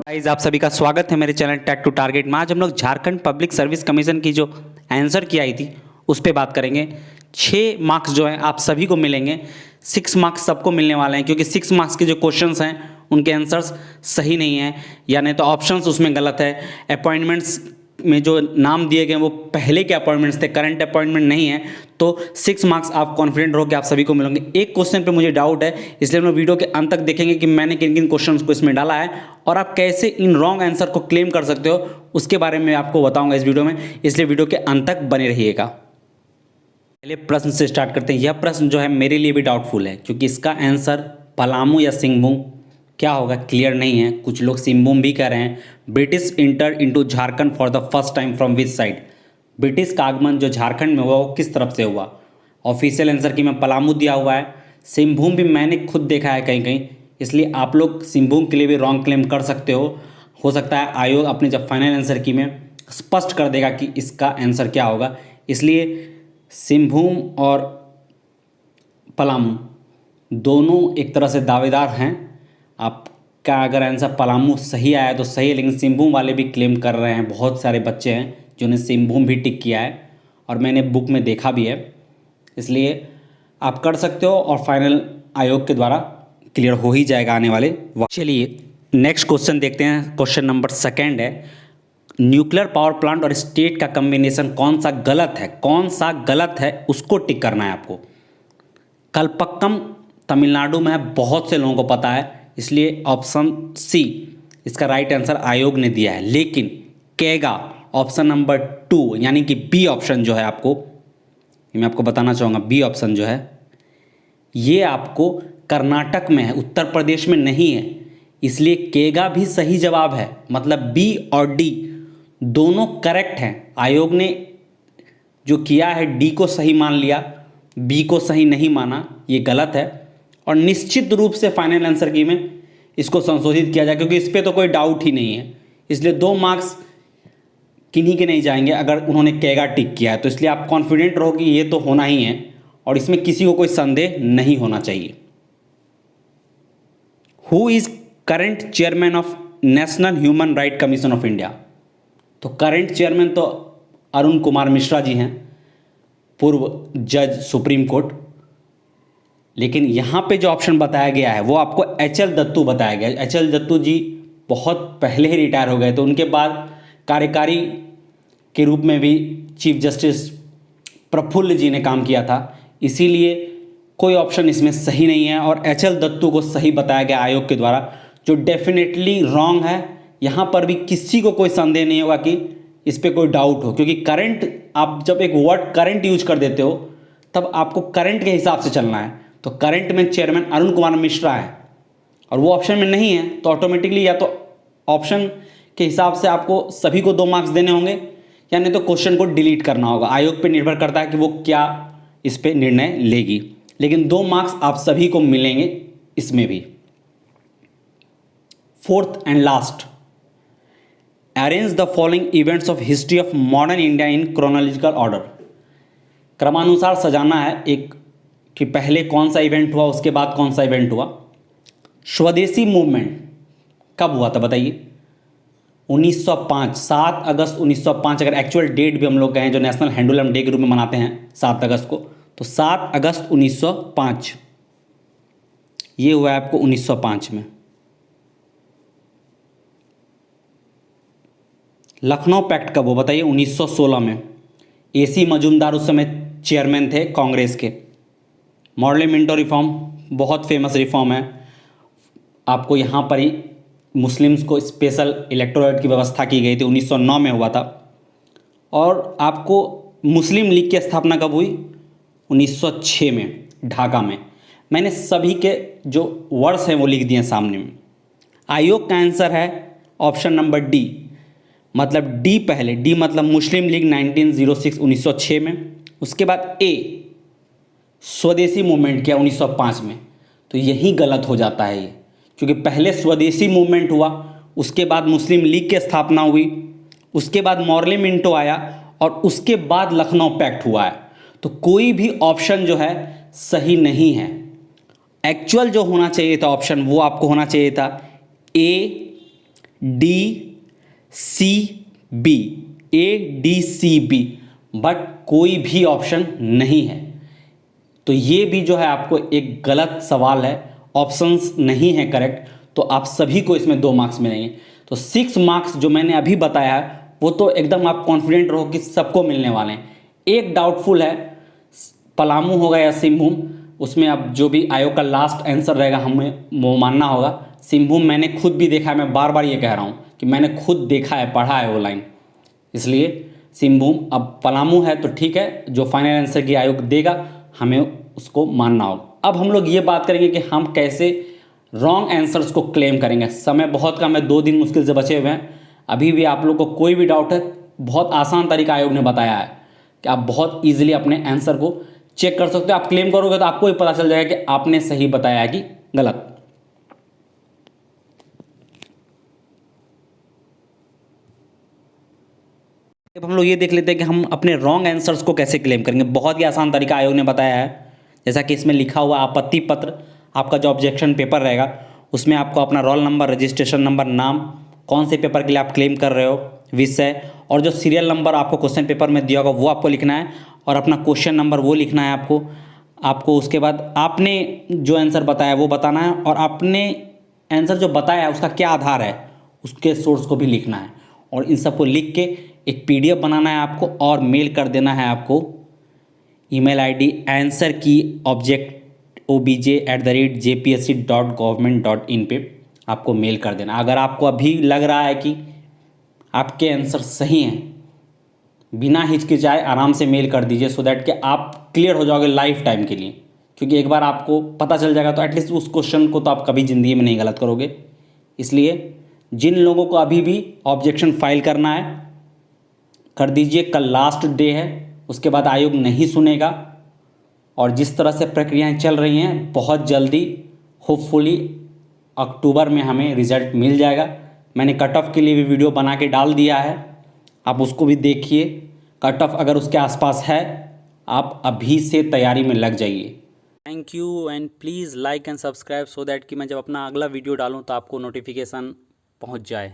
Guys आप सभी का स्वागत है मेरे चैनल टैग टू टारगेट में। आज हम लोग झारखंड पब्लिक सर्विस कमीशन की जो आंसर की आई थी उस पर बात करेंगे। 6 मार्क्स जो हैं आप सभी को मिलेंगे, 6 मार्क्स सबको मिलने वाले हैं क्योंकि 6 मार्क्स के जो क्वेश्चंस हैं उनके आंसर्स सही नहीं हैं, या नहीं तो ऑप्शंस उसमें गलत है। अपॉइंटमेंट्स में जो नाम दिए गए वो पहले के अपॉइंटमेंट्स थे, करंट अपॉइंटमेंट नहीं है। तो 6 मार्क्स आप कॉन्फिडेंट रहो कि आप सभी को मिलेंगे। एक क्वेश्चन पे मुझे डाउट है, इसलिए हम लोग वीडियो के अंत तक देखेंगे कि मैंने किन किन क्वेश्चंस को इसमें डाला है और आप कैसे इन रॉन्ग आंसर को क्लेम कर सकते हो उसके बारे में आपको बताऊंगा इस वीडियो में, इसलिए वीडियो के अंत तक बने रहिएगा। पहले प्रश्न से स्टार्ट करते हैं। यह प्रश्न जो है मेरे लिए भी डाउटफुल है क्योंकि इसका आंसर पलामू या सिंहभूम क्या होगा क्लियर नहीं है। कुछ लोग सिंहभूम भी कह रहे हैं। British inter into Jharkhand for the first time from which side? British का आगमन जो झारखंड में हुआ वो किस तरफ से हुआ? ऑफिशियल आंसर की में पलामू दिया हुआ है। सिंहभूम भी मैंने खुद देखा है कहीं कहीं, इसलिए आप लोग सिंहभूम के लिए भी रॉन्ग क्लेम कर सकते हो सकता है आयोग अपने जब फाइनल आंसर की में स्पष्ट कर देगा कि इसका आंसर क्या होगा। इसलिए सिंहभूम और पलामू दोनों एक तरह से दावेदार हैं। आपका अगर आंसर पलामू सही आया तो सही है, लेकिन सिंहभूम वाले भी क्लेम कर रहे हैं। बहुत सारे बच्चे हैं जिन्होंने सिंहभूम भी टिक किया है और मैंने बुक में देखा भी है, इसलिए आप कर सकते हो और फाइनल आयोग के द्वारा क्लियर हो ही जाएगा आने वाले वक्त। चलिए नेक्स्ट क्वेश्चन देखते हैं। क्वेश्चन नंबर 2 है, न्यूक्लियर पावर प्लांट और स्टेट का कम्बिनेशन कौन सा गलत है? कौन सा गलत है उसको टिक करना है आपको। कलपक्कम तमिलनाडु में है, बहुत से लोगों को पता है, इसलिए ऑप्शन सी इसका राइट आंसर आयोग ने दिया है। लेकिन केगा ऑप्शन नंबर 2 यानी कि बी ऑप्शन जो है आपको, मैं आपको बताना चाहूँगा बी ऑप्शन जो है ये आपको कर्नाटक में है, उत्तर प्रदेश में नहीं है, इसलिए केगा भी सही जवाब है। मतलब बी और डी दोनों करेक्ट हैं। आयोग ने जो किया है डी को सही मान लिया, बी को सही नहीं माना, ये गलत है। और निश्चित रूप से फाइनल आंसर की में इसको संशोधित किया जाए क्योंकि इस पर तो कोई डाउट ही नहीं है, इसलिए 2 मार्क्स किन्हीं के नहीं जाएंगे अगर उन्होंने केगा टिक किया है। तो इसलिए आप कॉन्फिडेंट रहो कि ये तो होना ही है और इसमें किसी को कोई संदेह नहीं होना चाहिए। Who is current chairman of national human right commission of India? तो करंट चेयरमैन तो अरुण कुमार मिश्रा जी हैं, पूर्व जज सुप्रीम कोर्ट। लेकिन यहाँ पे जो ऑप्शन बताया गया है वो आपको एच.एल. दत्तू बताया गया है। एच.एल. दत्तू जी बहुत पहले ही रिटायर हो गए, तो उनके बाद कार्यकारी के रूप में भी चीफ जस्टिस प्रफुल्ल जी ने काम किया था, इसीलिए कोई ऑप्शन इसमें सही नहीं है और एच.एल. दत्तू को सही बताया गया आयोग के द्वारा, जो डेफिनेटली रॉन्ग है। यहाँ पर भी किसी को कोई संदेह नहीं होगा कि इस पर कोई डाउट हो, क्योंकि करंट, आप जब एक वर्ड करंट यूज कर देते हो तब आपको करंट के हिसाब से चलना है। तो करंट में चेयरमैन अरुण कुमार मिश्रा है और वो ऑप्शन में नहीं है, तो ऑटोमेटिकली या तो ऑप्शन के हिसाब से आपको सभी को 2 मार्क्स देने होंगे या नहीं तो क्वेश्चन को डिलीट करना होगा। आयोग पे निर्भर करता है कि वो क्या इस पे निर्णय लेगी, लेकिन 2 मार्क्स आप सभी को मिलेंगे इसमें भी। 4th and last, arrange the following events of history of modern India in chronological order. क्रमानुसार सजाना है एक कि पहले कौन सा इवेंट हुआ उसके बाद कौन सा इवेंट हुआ। स्वदेशी मूवमेंट कब हुआ था बताइए? 1905, 7 अगस्त 1905। अगर एक्चुअल डेट भी हम लोग कहें जो नेशनल हैंडलूम डे के रूप में मनाते हैं 7 अगस्त को, तो 7 अगस्त 1905 ये हुआ है आपको 1905 में। लखनऊ पैक्ट कब हुआ बताइए? 1916 में। AC मजूमदार उस समय चेयरमैन थे कांग्रेस के। मॉडल मिंटो रिफॉर्म बहुत फेमस रिफॉर्म है, आपको यहाँ पर ही मुस्लिम्स को स्पेशल इलेक्टोरेट की व्यवस्था की गई थी, 1909 में हुआ था। और आपको मुस्लिम लीग की स्थापना कब हुई? 1906 में ढाका में। मैंने सभी के जो वर्ड्स हैं वो लिख दिए सामने में। आयोग का आंसर है ऑप्शन नंबर डी, मतलब डी पहले, डी मतलब मुस्लिम लीग 1906 1906 में। उसके बाद ए स्वदेशी मूवमेंट किया 1905 में, तो यही गलत हो जाता है ये, क्योंकि पहले स्वदेशी मूवमेंट हुआ, उसके बाद मुस्लिम लीग की स्थापना हुई, उसके बाद मॉर्ले मिंटो आया और उसके बाद लखनऊ पैक्ट हुआ है। तो कोई भी ऑप्शन जो है सही नहीं है। एक्चुअल जो होना चाहिए था ऑप्शन वो आपको होना चाहिए था ए ADCB, ADCB, बट कोई भी ऑप्शन नहीं है। तो ये भी जो है आपको एक गलत सवाल है, ऑप्शंस नहीं है करेक्ट, तो आप सभी को इसमें 2 मार्क्स मिलेंगे। तो 6 मार्क्स जो मैंने अभी बताया है वो तो एकदम आप कॉन्फिडेंट रहो कि सबको मिलने वाले हैं। एक डाउटफुल है, पलामू होगा या सिंहभूम, उसमें अब जो भी आयोग का लास्ट आंसर रहेगा हमें वो मानना होगा। सिंहभूम मैंने खुद भी देखा है, मैं बार बार ये कह रहा हूँ कि मैंने खुद देखा है, पढ़ा है वो लाइन, इसलिए सिंहभूम। अब पलामू है तो ठीक है, जो फाइनल आंसर की आयोग देगा हमें उसको मानना होगा। अब हम लोग ये बात करेंगे कि हम कैसे रॉन्ग आंसर्स को क्लेम करेंगे। समय बहुत कम है, 2 दिन मुश्किल से बचे हुए हैं। अभी भी आप लोग को कोई भी डाउट है, बहुत आसान तरीका आयोग ने बताया है कि आप बहुत ईजिली अपने आंसर को चेक कर सकते हो। आप क्लेम करोगे तो आपको ही पता चल जाएगा कि आपने सही बताया है कि गलत। अब हम लोग ये देख लेते हैं कि हम अपने रॉन्ग आंसर्स को कैसे क्लेम करेंगे। बहुत ही आसान तरीका आयोग ने बताया है, जैसा कि इसमें लिखा हुआ आपत्ति पत्र, आपका जो ऑब्जेक्शन पेपर रहेगा उसमें आपको अपना रोल नंबर, रजिस्ट्रेशन नंबर, नाम, कौन से पेपर के लिए आप क्लेम कर रहे हो, विषय, और जो सीरियल नंबर आपको क्वेश्चन पेपर में दिया होगा वो आपको लिखना है, और अपना क्वेश्चन नंबर वो लिखना है आपको उसके बाद आपने जो आंसर बताया वो बताना है, और आपने आंसर जो बताया है उसका क्या आधार है उसके सोर्स को भी लिखना है, और इन सबको लिख के एक PDF बनाना है आपको और मेल कर देना है आपको ईमेल ID आंसर की object@jpsc.government.in पे आपको मेल कर देना। अगर आपको अभी लग रहा है कि आपके आंसर सही हैं, बिना हिचकिचाए आराम से मेल कर दीजिए, सो दैट कि आप क्लियर हो जाओगे लाइफ टाइम के लिए। क्योंकि एक बार आपको पता चल जाएगा तो एटलीस्ट उस क्वेश्चन को तो आप कभी ज़िंदगी में नहीं गलत करोगे। इसलिए जिन लोगों को अभी भी ऑब्जेक्शन फाइल करना है कर दीजिए, कल लास्ट डे है, उसके बाद आयोग नहीं सुनेगा। और जिस तरह से प्रक्रियाएं चल रही हैं, बहुत जल्दी होपफुली अक्टूबर में हमें रिज़ल्ट मिल जाएगा। मैंने कट ऑफ के लिए भी वीडियो बना के डाल दिया है, आप उसको भी देखिए। कट ऑफ अगर उसके आसपास है, आप अभी से तैयारी में लग जाइए। Thank you and please like and subscribe so that कि मैं जब अपना अगला वीडियो डालूँ तो आपको नोटिफिकेशन पहुँच जाए।